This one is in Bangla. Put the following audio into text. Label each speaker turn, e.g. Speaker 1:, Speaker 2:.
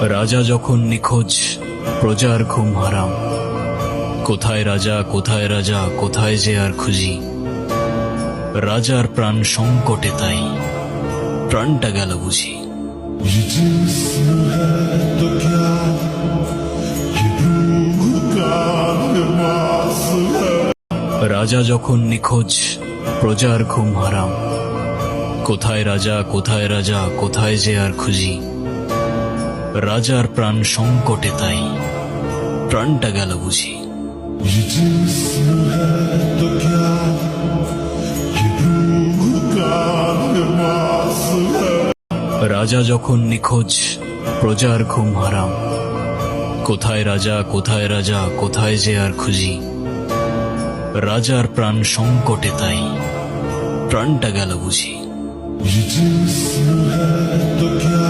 Speaker 1: রাজা যখন নিখোঁজ, প্রজার ঘুম হারাম। কোথায় রাজা, কোথায় রাজা, কোথায় যে আর খুঁজি। রাজার প্রাণ সংকটে তাই প্রাণটা গেল বুঝি।
Speaker 2: ये जिस्म है तो क्या, ये रूह का लिबास है।
Speaker 1: রাজা যখন নিখোঁজ, প্রজার ঘুম হারাম। কোথায় রাজা, কোথায় রাজা, কোথায় যে আর খুঁজি। রাজার প্রাণ সংকটে তাই প্রাণটা গেল বুঝি।
Speaker 2: ये जिस्म है तो क्या, ये रूह का लिबास है।
Speaker 1: রাজা যখন নিখোঁজ, প্রজার ঘুম হারাম। কোথায় রাজা, কোথায় রাজা, কোথায় যে আর খুঁজি। রাজার প্রাণ সংকটে তাই প্রাণটা গেল বুঝি।
Speaker 2: ये जिस्म है तो क्या,